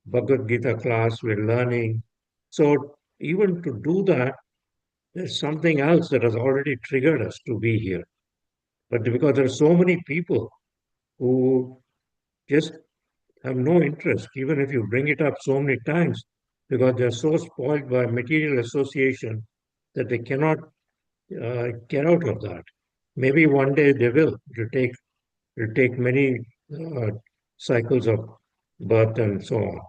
Bhagavad Gita class, we're learning. So even to do that, there's something else that has already triggered us to be here. But because there are so many people who just have no interest, even if you bring it up so many times, because they're so spoiled by material association that they cannot get out of that. Maybe one day they will. It'll take many cycles of birth and so on.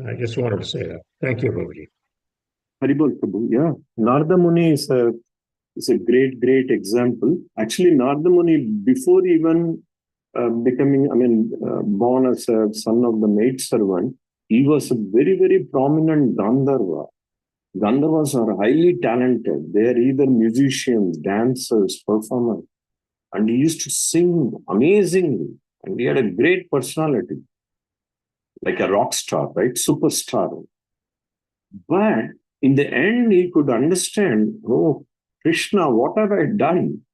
I just wanted to say that. Thank you, Prabhuji. Haribol Prabhu, yeah. Narada Muni is a great example. Actually, Narada Muni, before even becoming, born as a son of the maidservant, he was a very prominent Gandharva. Gandharvas are highly talented. They are either musicians, dancers, performers. And he used to sing amazingly. And he had a great personality, like a rock star, right? Superstar. But in the end, he could understand, oh, Krishna, what have I done?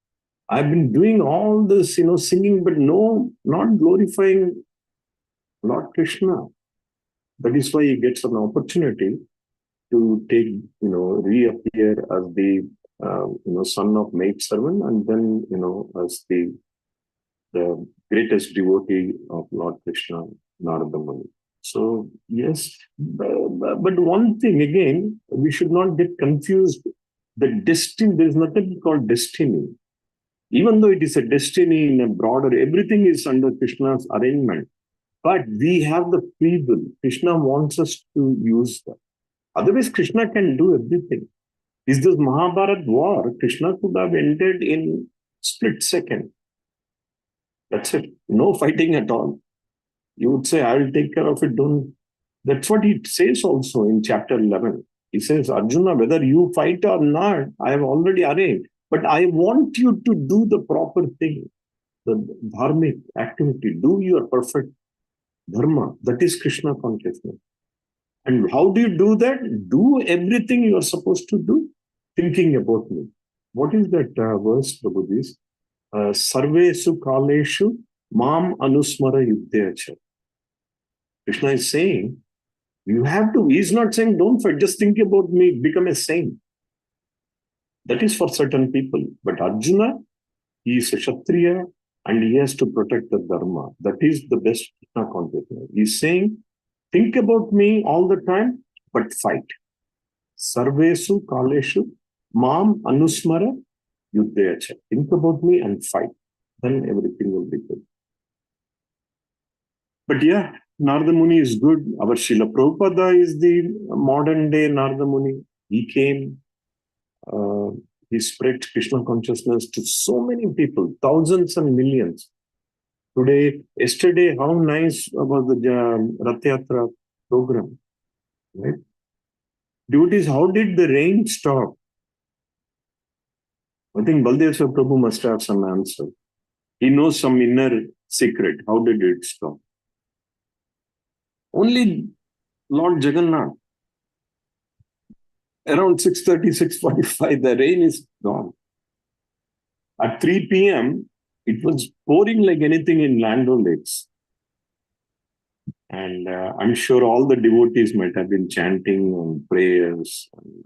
I've been doing all this, singing, but not glorifying Lord Krishna. That is why he gets an opportunity to take, reappear as the, son of maidservant, and then, as the greatest devotee of Lord Krishna, Narada Muni. So, yes, but one thing again, we should not get confused. The destiny, there is nothing called destiny. Even though it is a destiny in a broader, everything is under Krishna's arrangement. But we have the free will. Krishna wants us to use that. Otherwise, Krishna can do everything. Is this Mahabharat war? Krishna could have ended in split second. That's it. No fighting at all. You would say, I will take care of it. Don't. That's what he says also in chapter 11. He says, Arjuna, whether you fight or not, I have already arranged. But I want you to do the proper thing, the dharmic activity. Do your perfect dharma. That is Krishna consciousness. And how do you do that? Do everything you are supposed to do, thinking about me. What is that verse, Prabhuji? Sarvesu kaleshu mam anusmara yuddhyacha. Krishna is saying, you have to, he's not saying don't fight, just think about me, become a saint. That is for certain people. But Arjuna, he is a Kshatriya and he has to protect the Dharma. That is the best Krishna consciousness. He's saying, think about me all the time, but fight. Sarvesu kaleshu mam anusmara yuddhyacha. Think about me and fight. Then everything will be good. But yeah, Narada Muni is good. Our Srila Prabhupada is the modern day Narada Muni. He came, he spread Krishna consciousness to so many people, thousands and millions. Yesterday, how nice was the Rath Yatra program, right? Devotees, how did the rain stop? I think Baldev Sir Prabhu must have some answer. He knows some inner secret. How did it stop? Only Lord Jagannath. Around 6:30, 6:45, the rain is gone. At 3 p.m., it was pouring like anything in Land O'Lakes. And I'm sure all the devotees might have been chanting and prayers. And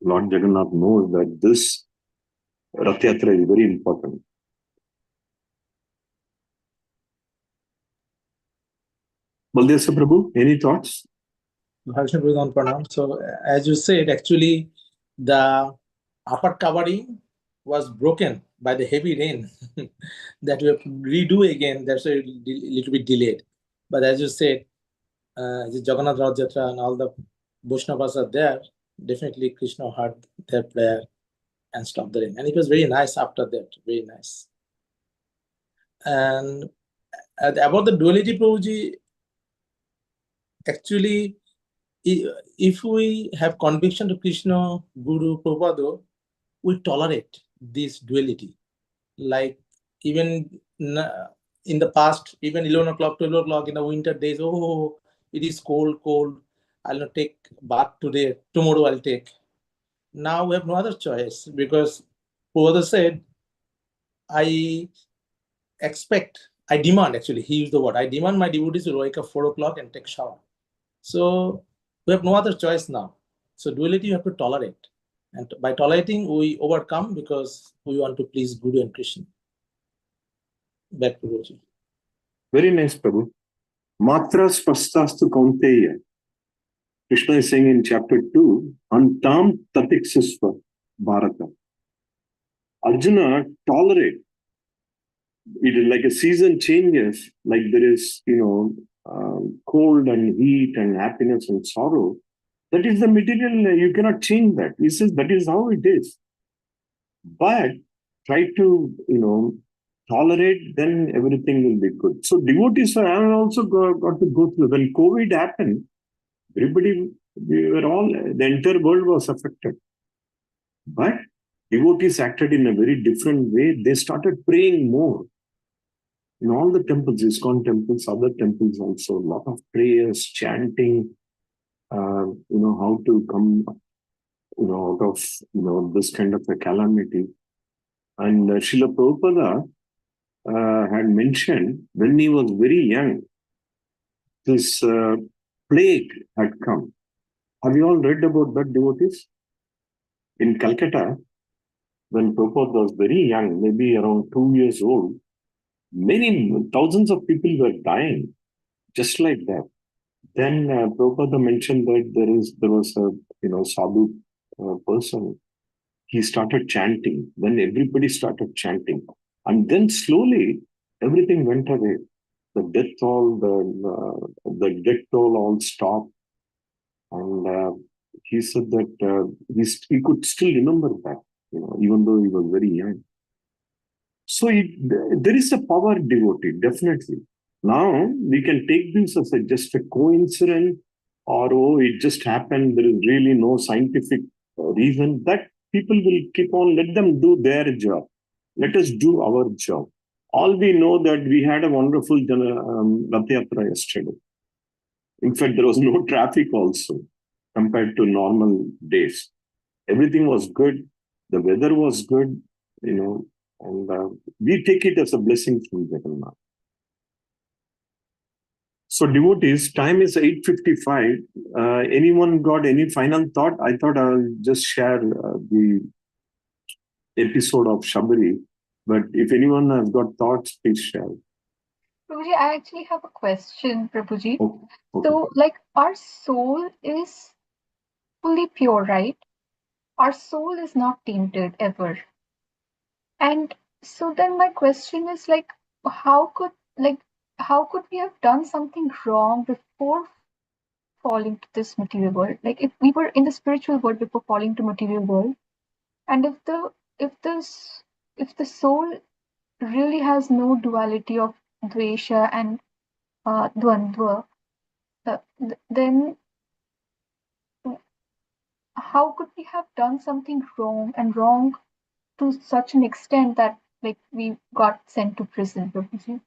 Lord Jagannath knows that this Rath Yatra is very important. Baldesa Prabhu, any thoughts? So, as you said, actually, the upper covering was broken by the heavy rain that we have to redo again. That's why a little bit delayed. But as you said, the Jagannath Rath Yatra and all the Vaishnavas are there. Definitely, Krishna heard their prayer and stopped the rain. And it was very nice after that. Very nice. And about the duality, Prabhuji, actually, if we have conviction to Krishna, Guru, Prabhupada, we tolerate this duality. Like even in the past, even 11 o'clock, 12 o'clock in the winter days, oh, it is cold, cold. I'll not take bath today. Tomorrow I'll take. Now we have no other choice because Prabhupada said, I demand, actually, he used the word, I demand my devotees to wake up 4 o'clock and take shower. So we have no other choice now. So duality you have to tolerate. And by tolerating, we overcome because we want to please Guru and Krishna. Back to Guruji. Very nice, Prabhu. Matra spastastu kaunteya. Krishna is saying in chapter 2, anta-gataṁ tatiksasva bharata. Arjuna, tolerate. It is like a season changes, like there is, cold and heat and happiness and sorrow. That is the material, you cannot change that. He says that is how it is. But try to, tolerate, then everything will be good. So devotees have also got to go through. When COVID happened, the entire world was affected. But devotees acted in a very different way. They started praying more. In all the temples, ISKCON temples, other temples also, a lot of prayers, chanting, how to come, out of, this kind of a calamity. And Srila Prabhupada had mentioned when he was very young, this plague had come. Have you all read about that, devotees? In Calcutta, when Prabhupada was very young, maybe around 2 years old, thousands of people were dying, just like that. Then Prabhupada mentioned that there was a sadhu person. He started chanting. Then everybody started chanting, and then slowly everything went away. The death toll all stopped, and he said that he could still remember that, even though he was very young. So there is a power devotee, definitely. Now we can take this as just a coincidence, or it just happened. There is really no scientific reason. That people will keep on, let them do their job. Let us do our job. All we know that we had a wonderful Rath Yatra yesterday. In fact, there was no traffic also compared to normal days. Everything was good. The weather was good, and we take it as a blessing from Jagannath. So devotees, time is 8:55. Anyone got any final thought? I thought I'll just share the episode of Shabari. But if anyone has got thoughts, please share. Prabhuji, I actually have a question, Prabhuji. Okay. So, our soul is fully pure, right? Our soul is not tainted ever. And so then my question is how could we have done something wrong before falling to this material world? Like if we were in the spiritual world before falling to material world, and if the soul really has no duality of dvesha and dvandva, then how could we have done something wrong to such an extent that we got sent to prison, Prabhuji?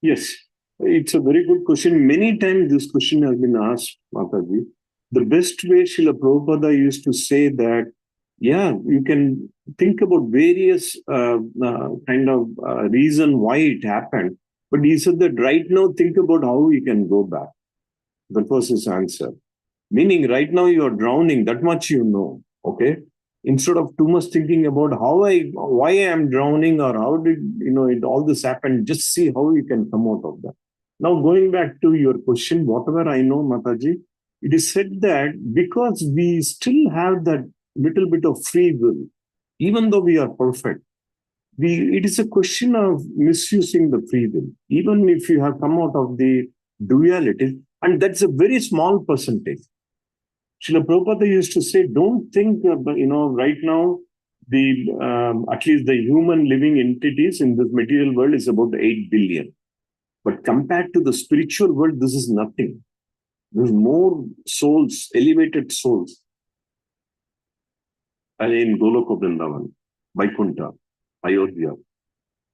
Yes, it's a very good question. Many times this question has been asked, Mataji. The best way Srila Prabhupada used to say that, you can think about various kind of reason why it happened. But he said that right now, think about how we can go back. That was his answer. Meaning right now you are drowning, that much you know, okay? instead of too much thinking about why I am drowning or how did all this happen, just see how you can come out of that. Now going back to your question, whatever I know, Mataji, it is said that because we still have that little bit of free will, even though we are perfect, it is a question of misusing the free will. Even if you have come out of the duality, and that's a very small percentage. Srila Prabhupada used to say, don't think, right now, at least the human living entities in this material world is about 8 billion. But compared to the spiritual world, this is nothing. There's more souls, elevated souls in Goloka Vrindavan, Vaikuntha, Ayodhya.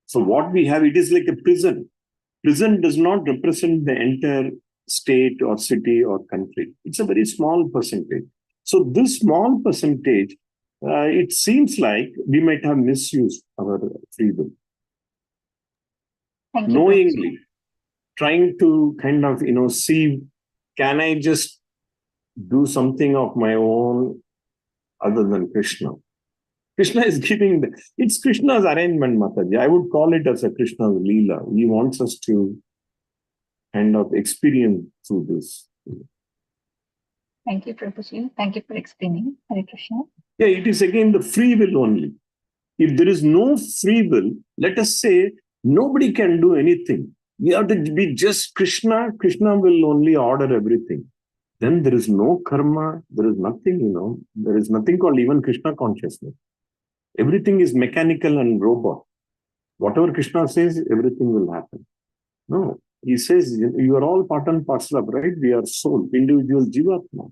So what we have, it is like a prison. Prison does not represent the entire state or city or country. It's a very small percentage. So this small percentage, it seems like we might have misused our free will. Thank you, Knowingly, trying to kind of, see, can I just do something of my own other than Krishna? Krishna is giving, it's Krishna's arrangement, Mataji. I would call it as a Krishna's Leela. He wants us to kind of experience through this. Thank you, Prabhuji. Thank you for explaining. Hare Krishna. Yeah, it is again the free will only. If there is no free will, let us say nobody can do anything. We have to be just Krishna. Krishna will only order everything. Then there is no karma. There is nothing, There is nothing called even Krishna consciousness. Everything is mechanical and robot. Whatever Krishna says, everything will happen. No, he says, you are all part and parcel of, right? We are soul, individual jivatma.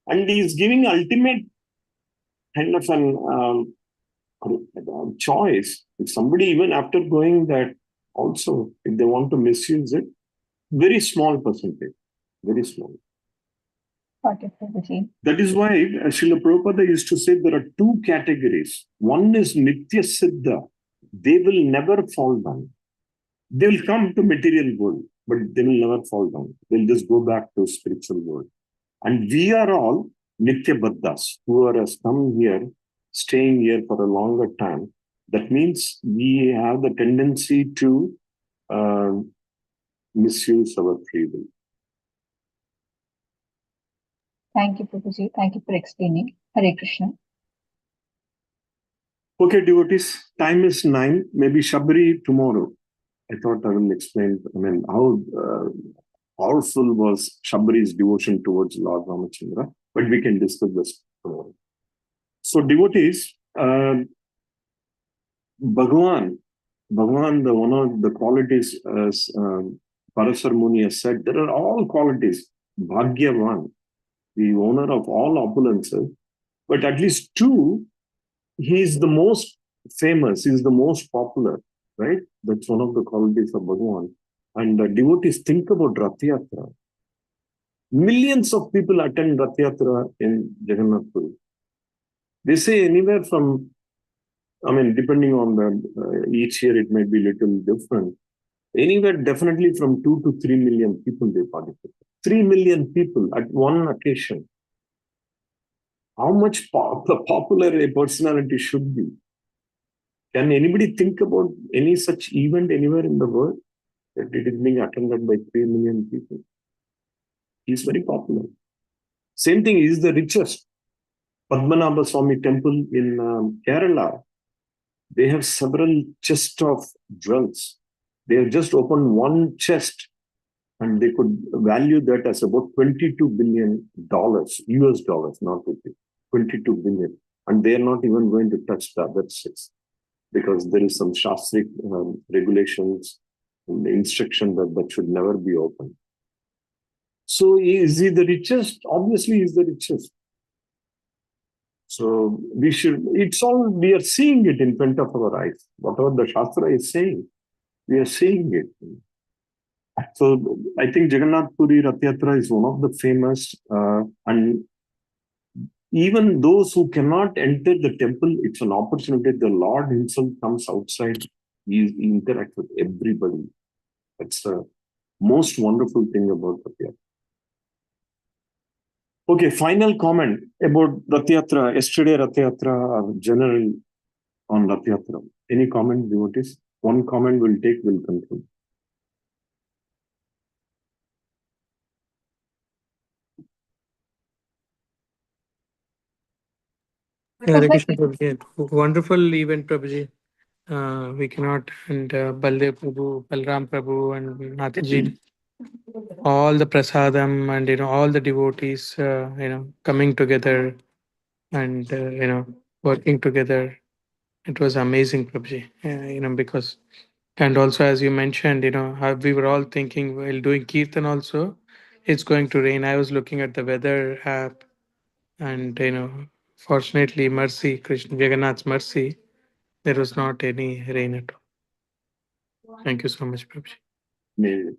And he is giving ultimate kind of an choice. If somebody, even after going that, also, if they want to misuse it, very small percentage, very small. Okay, Prabhuji. That is why Srila Prabhupada used to say there are two categories. One is Nitya Siddha. They will never fall down. They will come to material world, but they will never fall down. They'll just go back to spiritual world. And we are all Nitya Baddhas, who are come here, staying here for a longer time. That means we have the tendency to misuse our free will. Thank you, Prabhuji. Thank you for explaining. Hare Krishna. Okay, devotees, time is 9. Maybe Shabri tomorrow. I thought I will explain, how powerful was Shabri's devotion towards Lord Ramachandra, but we can discuss this tomorrow. So, devotees, Bhagavan, one of the qualities, as Parasar Muni has said, there are all qualities. Bhagyavan, the owner of all opulences, but at least 2, he is the most famous, he is the most popular, right? That's one of the qualities of Bhagavan. And devotees think about Rath Yatra. Millions of people attend Rath Yatra in Jagannath Puri. They say anywhere from, depending on each year it may be little different. Anywhere definitely from 2 to 3 million people they participate. 3 million people at one occasion. How much popular a personality should be? Can anybody think about any such event anywhere in the world that it is being attended by 3 million people? He is very popular. Same thing, he is the richest. Padmanabha Swami temple in Kerala, they have several chests of jewels. They have just opened one chest and they could value that as about $22 billion, US dollars, not rupees, 22 billion. And they are not even going to touch the other 6 because there is some Shastric regulations and the instruction that should never be opened. So is he the richest? Obviously, he is the richest. So we are seeing it in front of our eyes. Whatever the Shastra is saying, we are seeing it. So I think Jagannath Puri Rath Yatra is one of the famous, and even those who cannot enter the temple, it's an opportunity. The Lord himself comes outside, he interacts with everybody. That's the most wonderful thing about Rath Yatra. Okay, final comment about Rath Yatra. Yesterday, Rath Yatra, general on Rath Yatra. Any comment, devotees? One comment we'll take, we'll conclude. Hare Krishna, Prabhuji. Wonderful event, Prabhuji. We cannot, and Baldev Prabhu, Balram Prabhu, and Mataji, all the prasadam, and all the devotees, coming together and working together. It was amazing, Prabhuji. Because, and also as you mentioned, how we were all thinking while doing kirtan also, it's going to rain. I was looking at the weather app, and fortunately, mercy, Krishna Jagannath's mercy, there was not any rain at all. Thank you so much, Prabhuji.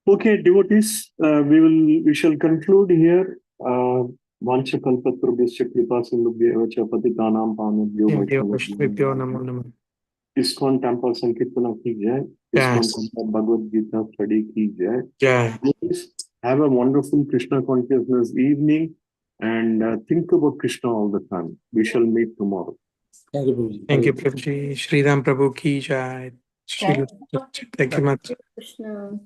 Okay, devotees, we shall conclude here. Vancha kalpatrubhyasya kripa sindhubhya cha patitanam Vibhyo namo namo. ISKCON Temple Sankirtana ki jai. Yes. ISKCON Temple Bhagavad Gita study ki jai. Jai. Please have a wonderful Krishna consciousness evening and think about Krishna all the time. We shall meet tomorrow. Thank you, Prabhuji. Thank you, Prabhuji. Shri Ram Prabhu ki jai. Thank you much. Krishna.